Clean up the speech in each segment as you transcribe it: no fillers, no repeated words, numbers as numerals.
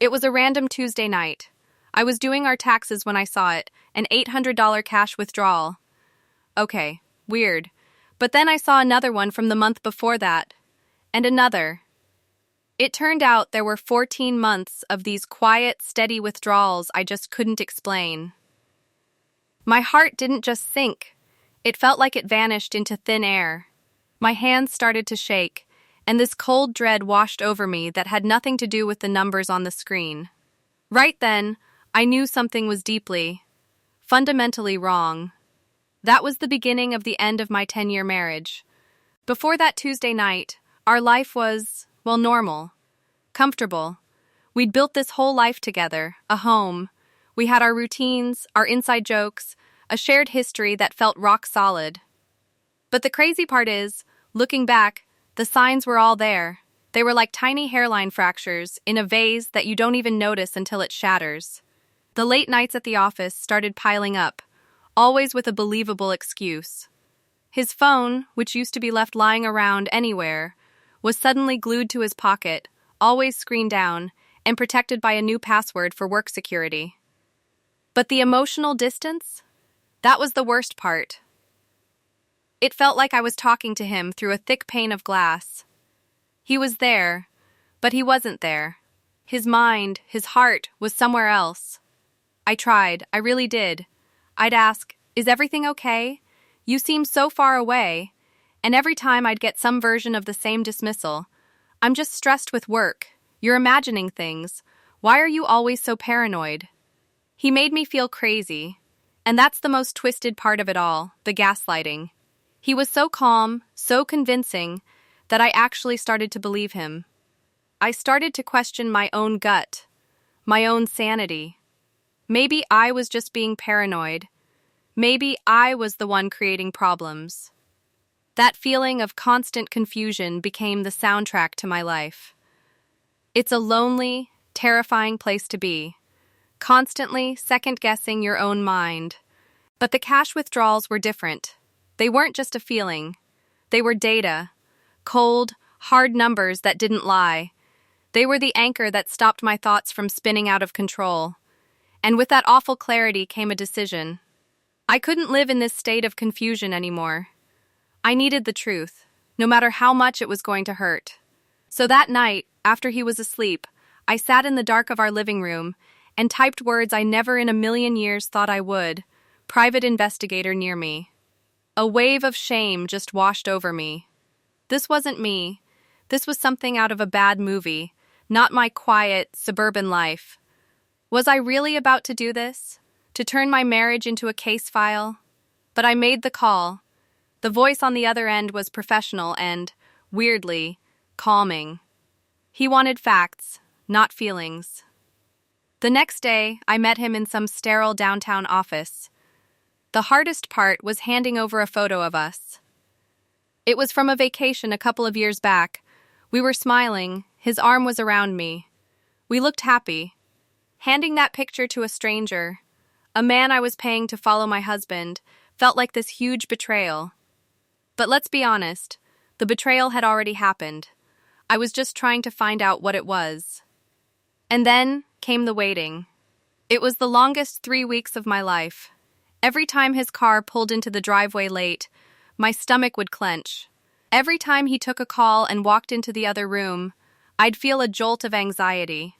It was a random Tuesday night. I was doing our taxes when I saw it, an $800 cash withdrawal. Okay, weird. But then I saw another one from the month before that. And another. It turned out there were 14 months of these quiet, steady withdrawals I just couldn't explain. My heart didn't just sink. It felt like it vanished into thin air. My hands started to shake, and this cold dread washed over me that had nothing to do with the numbers on the screen. Right then, I knew something was deeply, fundamentally wrong. That was the beginning of the end of my 10-year marriage. Before that Tuesday night, our life was, well, normal, comfortable. We'd built this whole life together, a home. We had our routines, our inside jokes, a shared history that felt rock solid. But the crazy part is, looking back, the signs were all there. They were like tiny hairline fractures in a vase that you don't even notice until it shatters. The late nights at the office started piling up, always with a believable excuse. His phone, which used to be left lying around anywhere, was suddenly glued to his pocket, always screened down, and protected by a new password for work security. But the emotional distance? That was the worst part. It felt like I was talking to him through a thick pane of glass. He was there, but he wasn't there. His mind, his heart, was somewhere else. I tried, I really did. I'd ask, "Is everything okay? You seem so far away." And every time I'd get some version of the same dismissal. "I'm just stressed with work. You're imagining things. Why are you always so paranoid?" He made me feel crazy. And that's the most twisted part of it all, the gaslighting. He was so calm, so convincing, that I actually started to believe him. I started to question my own gut, my own sanity. Maybe I was just being paranoid. Maybe I was the one creating problems. That feeling of constant confusion became the soundtrack to my life. It's a lonely, terrifying place to be, constantly second-guessing your own mind. But the cash withdrawals were different. They weren't just a feeling. They were data, cold, hard numbers that didn't lie. They were the anchor that stopped my thoughts from spinning out of control. And with that awful clarity came a decision. I couldn't live in this state of confusion anymore. I needed the truth, no matter how much it was going to hurt. So that night, after he was asleep, I sat in the dark of our living room and typed words I never in a million years thought I would. Private investigator near me. A wave of shame just washed over me. This wasn't me. This was something out of a bad movie, not my quiet, suburban life. Was I really about to do this? To turn my marriage into a case file? But I made the call. The voice on the other end was professional and, weirdly, calming. He wanted facts, not feelings. The next day, I met him in some sterile downtown office. The hardest part was handing over a photo of us. It was from a vacation a couple of years back. We were smiling. His arm was around me. We looked happy. Handing that picture to a stranger, a man I was paying to follow my husband, felt like this huge betrayal. But let's be honest, the betrayal had already happened. I was just trying to find out what it was. And then came the waiting. It was the longest 3 weeks of my life. Every time his car pulled into the driveway late, my stomach would clench. Every time he took a call and walked into the other room, I'd feel a jolt of anxiety.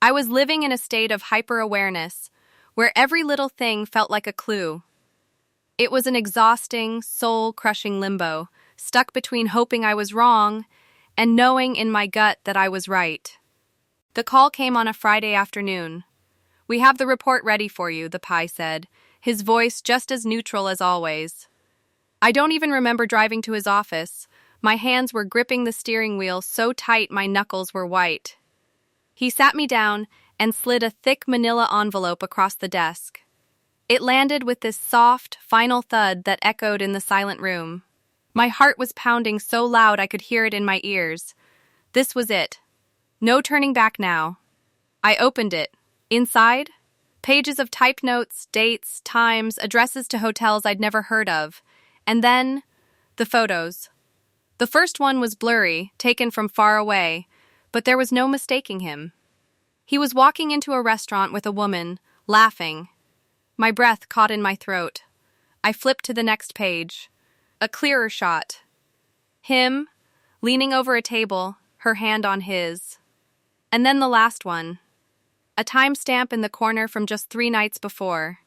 I was living in a state of hyper-awareness, where every little thing felt like a clue. It was an exhausting, soul-crushing limbo, stuck between hoping I was wrong and knowing in my gut that I was right. The call came on a Friday afternoon. "We have the report ready for you," the PI said, his voice just as neutral as always. I don't even remember driving to his office. My hands were gripping the steering wheel so tight my knuckles were white. He sat me down and slid a thick manila envelope across the desk. It landed with this soft, final thud that echoed in the silent room. My heart was pounding so loud I could hear it in my ears. This was it. No turning back now. I opened it. Inside? Pages of typed notes, dates, times, addresses to hotels I'd never heard of. And then, the photos. The first one was blurry, taken from far away, but there was no mistaking him. He was walking into a restaurant with a woman, laughing. My breath caught in my throat. I flipped to the next page. A clearer shot. Him, leaning over a table, her hand on his. And then the last one. A timestamp in the corner from just 3 nights before.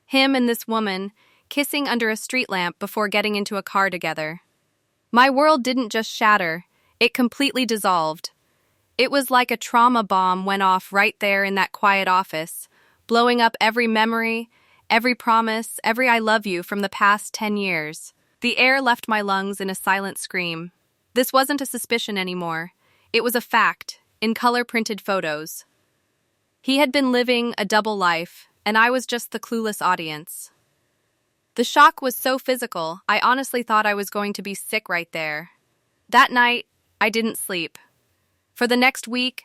Him and this woman, kissing under a street lamp before getting into a car together. My world didn't just shatter, it completely dissolved. It was like a trauma bomb went off right there in that quiet office, blowing up every memory, every promise, every I love you from the past 10 years. The air left my lungs in a silent scream. This wasn't a suspicion anymore. It was a fact, in color-printed photos. He had been living a double life, and I was just the clueless audience. The shock was so physical, I honestly thought I was going to be sick right there. That night, I didn't sleep. For the next week,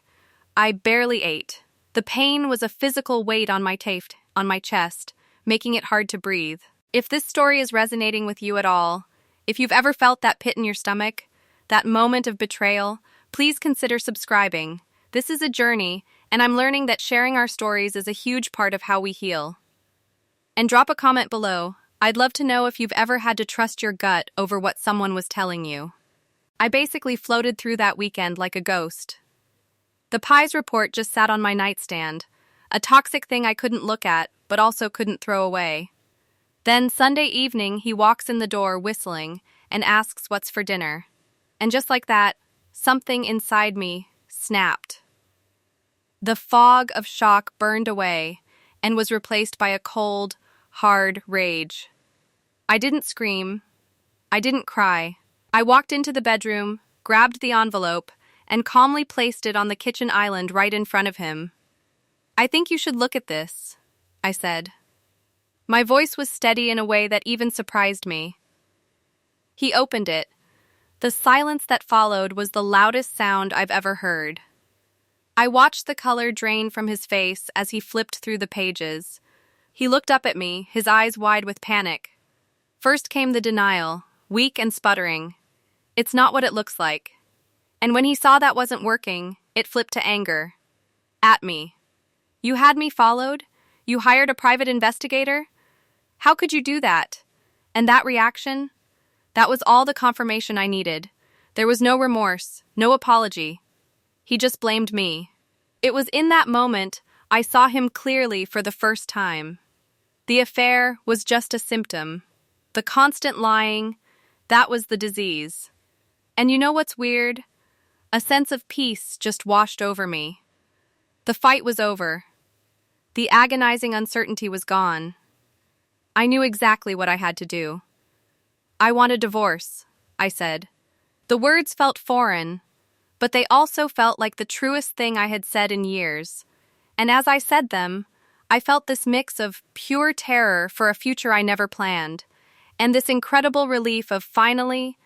I barely ate. The pain was a physical weight on my chest, making it hard to breathe. If this story is resonating with you at all, if you've ever felt that pit in your stomach, that moment of betrayal, please consider subscribing. This is a journey, and I'm learning that sharing our stories is a huge part of how we heal. And drop a comment below. I'd love to know if you've ever had to trust your gut over what someone was telling you. I basically floated through that weekend like a ghost. The pies report just sat on my nightstand, a toxic thing I couldn't look at, but also couldn't throw away. Then Sunday evening, he walks in the door whistling and asks what's for dinner. And just like that, something inside me snapped. The fog of shock burned away and was replaced by a cold, hard rage. I didn't scream. I didn't cry. I walked into the bedroom, grabbed the envelope, and calmly placed it on the kitchen island right in front of him. "I think you should look at this," I said. My voice was steady in a way that even surprised me. He opened it. The silence that followed was the loudest sound I've ever heard. I watched the color drain from his face as he flipped through the pages. He looked up at me, his eyes wide with panic. First came the denial, weak and sputtering. "It's not what it looks like." And when he saw that wasn't working, it flipped to anger. At me. "You had me followed? You hired a private investigator? How could you do that?" And that reaction? That was all the confirmation I needed. There was no remorse, no apology. He just blamed me. It was in that moment I saw him clearly for the first time. The affair was just a symptom. The constant lying, that was the disease. And you know what's weird? A sense of peace just washed over me. The fight was over. The agonizing uncertainty was gone. I knew exactly what I had to do. "I want a divorce," I said. The words felt foreign, but they also felt like the truest thing I had said in years. And as I said them, I felt this mix of pure terror for a future I never planned, and this incredible relief of finally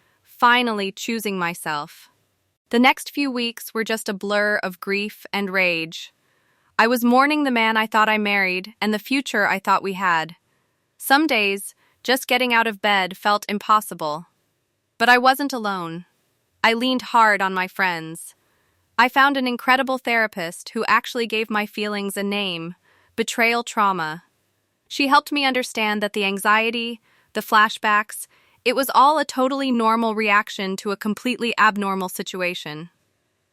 choosing myself. The next few weeks were just a blur of grief and rage. I was mourning the man I thought I married and the future I thought we had. Some days, just getting out of bed felt impossible. But I wasn't alone. I leaned hard on my friends. I found an incredible therapist who actually gave my feelings a name: betrayal trauma. She helped me understand that the anxiety, the flashbacks, it was all a totally normal reaction to a completely abnormal situation.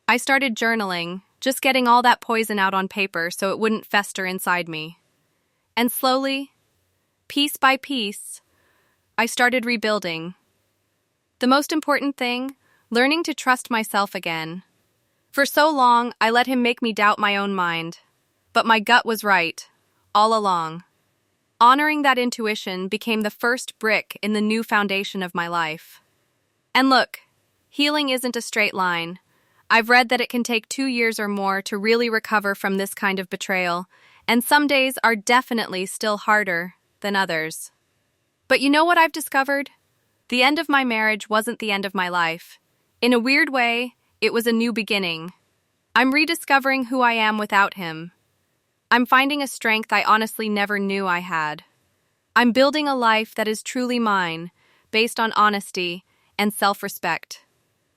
I started journaling, just getting all that poison out on paper so it wouldn't fester inside me. And slowly, piece by piece, I started rebuilding. The most important thing, learning to trust myself again. For so long, I let him make me doubt my own mind. But my gut was right, all along. Honoring that intuition became the first brick in the new foundation of my life. And look, healing isn't a straight line. I've read that it can take 2 years or more to really recover from this kind of betrayal, and some days are definitely still harder than others. But you know what I've discovered? The end of my marriage wasn't the end of my life. In a weird way, it was a new beginning. I'm rediscovering who I am without him. I'm finding a strength I honestly never knew I had. I'm building a life that is truly mine, based on honesty and self-respect.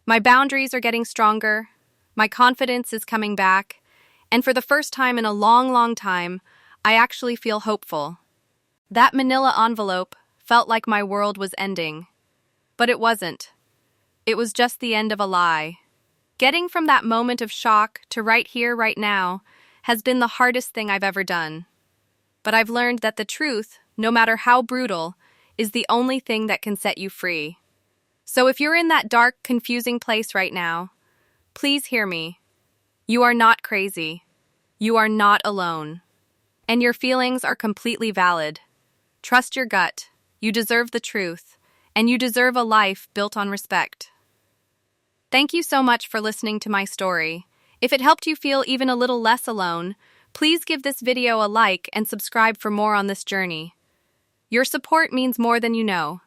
My boundaries are getting stronger, my confidence is coming back, And for the first time in a long, long time, I actually feel hopeful. That manila envelope felt like my world was ending. But it wasn't. It was just the end of a lie. Getting from that moment of shock to right here, right now, has been the hardest thing I've ever done. But I've learned that the truth, no matter how brutal, is the only thing that can set you free. So if you're in that dark, confusing place right now, please hear me. You are not crazy. You are not alone. And your feelings are completely valid. Trust your gut. You deserve the truth. And you deserve a life built on respect. Thank you so much for listening to my story. If it helped you feel even a little less alone, please give this video a like and subscribe for more on this journey. Your support means more than you know.